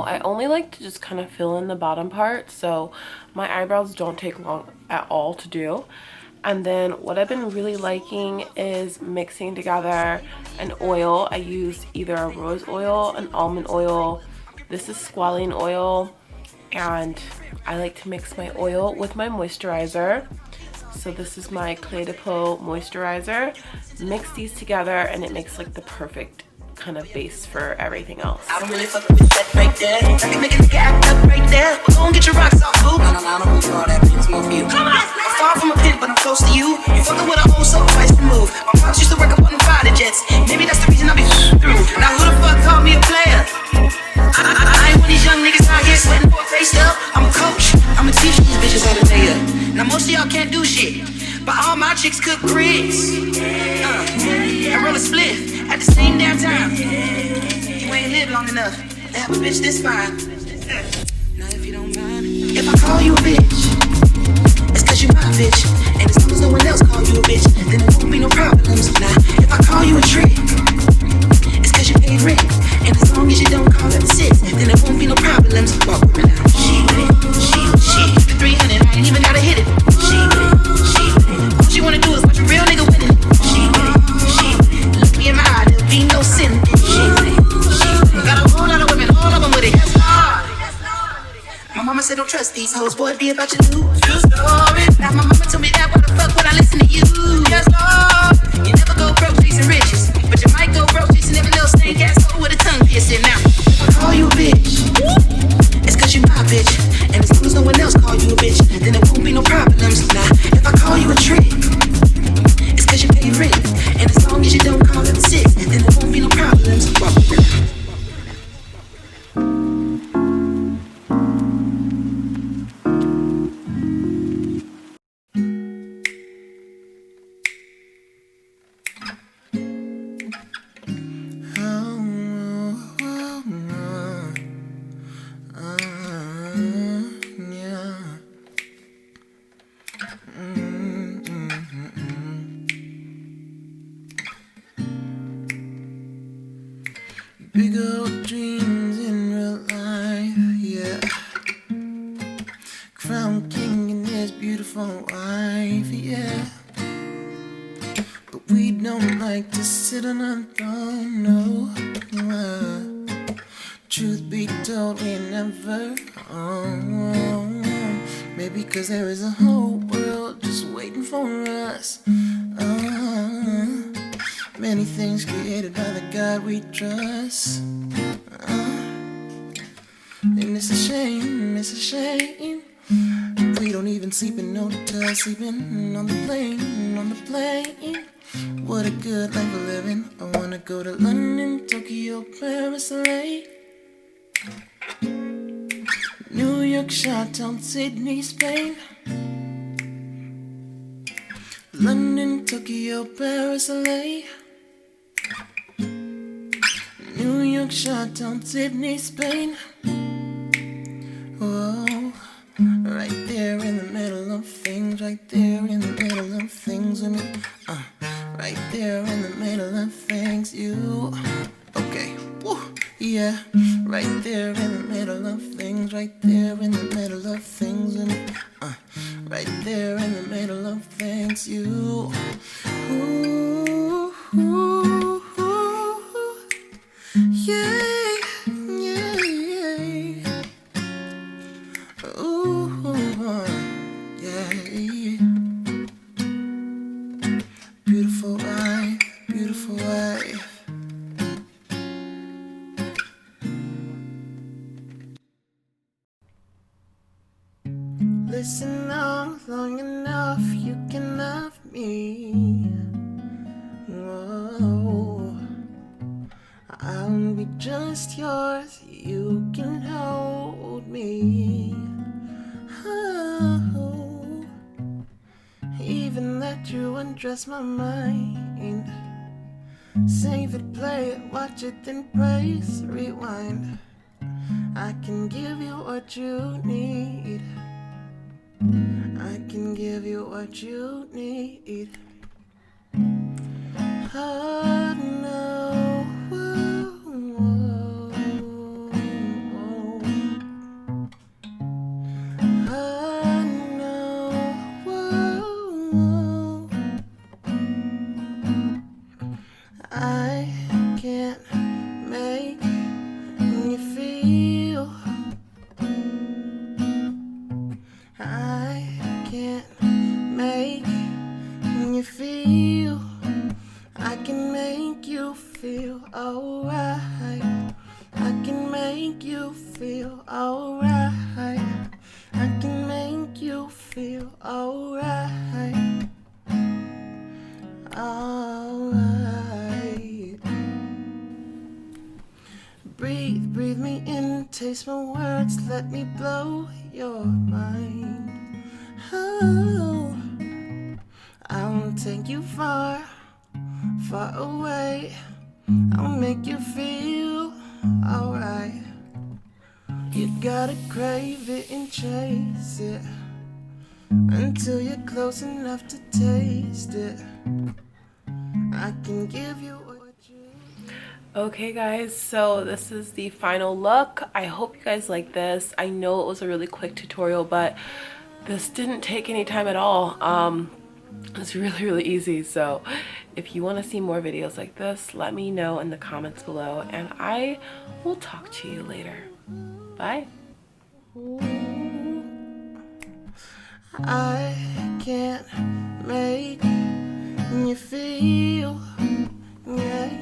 I only like to just kind of fill in the bottom part, so my eyebrows don't take long at all to do. And then what I've been really liking is mixing together an oil. I use either a rose oil, an almond oil. This is squalene oil, and I like to mix my oil with my moisturizer. So this is my Dipbrow moisturizer. Mix these together and it makes like the perfect kind of base for everything else. I don't really fuck with that right there. I can make a nigga act up right there. Go and get your rocks off, boo. I don't want all that, it's more for you. Come on, I'm far from a pimp, but I'm close to you. You fucking with an old soul, twice removed. My pops used to work up on fighter jets. Maybe that's the reason I be through. Now who the fuck called me a player? I ain't one of these young niggas out here sweating for a face up. I'm a coach, I'ma teach these bitches how to lay up. Now most of y'all can't do shit, but all my chicks cook grits. I roll a spliff at the same damn time. You ain't lived long enough to have a bitch this fine. Now if you don't mind, if I call you a bitch, it's cause you my bitch. And as long as no one else call you a bitch, then there won't be no problems. Now if I call you a trick, it's cause you paid rent. And as long as you don't call it a six, then there won't be no problems. Walk with me now. She with it, she the 300, I ain't even gotta hit it. She with it, all she wanna do is watch a real nigga winning. She with it, look me in my eye, there'll be no sin. She with it, got a whole lot of women, all of them with it. Yes, Lord. My mama said don't trust these hoes, boy, be about your news. True story. Now my mama told me that, why the fuck would I listen to you? Yes, Lord. You never go broke chasing riches, but you might go broke chasing every little stank ass hoe with a tongue piercing. Now, if I call you a bitch, it's cause you my bitch. And as long as no one else call you a bitch, then there won't be no problems. Now, if I call you a trick, it's cause you pay rent. And as long as you don't call it a six, then there won't be no problems. Walk with me. Big old dreams in real life, yeah. Crown king and his beautiful wife, yeah. But we don't like to sit on a throne, no. Truth be told, we never own. Maybe cause there is a whole world just waiting for us. Many things created by the God we trust. And it's a shame, we don't even sleep in no hotel, sleeping on the plane, What a good life we're living. I wanna go to London, Tokyo, Paris, LA, New York, Charlotte, Sydney, Spain, London, Tokyo, Paris, LA, New York, Charlotte, Sydney, Spain. Whoa, right there in the middle of things, right there in the middle of things with me. Right there in the middle of things, you. Okay, woo, yeah. Right there in the middle of things, right there in the middle of things with me. Right there in the middle of things, you. Ooh, ooh, ooh. Yeah, yeah, yeah. Ooh, yeah. Beautiful wife, beautiful wife. Listen long enough, you can love me. Whoa. I'll be just yours, you can hold me. Oh. Even let you undress my mind. Save it, play it, watch it, then press rewind. I can give you what you need. I can give you what you need. Oh no. feel alright. I can make you feel alright. I can make you feel alright. Alright. Breathe, breathe me in, taste my words, let me blow your mind. Oh, I'll take you far, far away. I'll make you feel alright. You gotta crave it and chase it until you're close enough to taste it. I can give you what you need. Okay guys, so this is the final look. I hope you guys like this. I know it was a really quick tutorial, but this didn't take any time at all. It's really easy. So if you want to see more videos like this, let me know in the comments below, and I will talk to you later. Bye. I can't make you feel, yeah.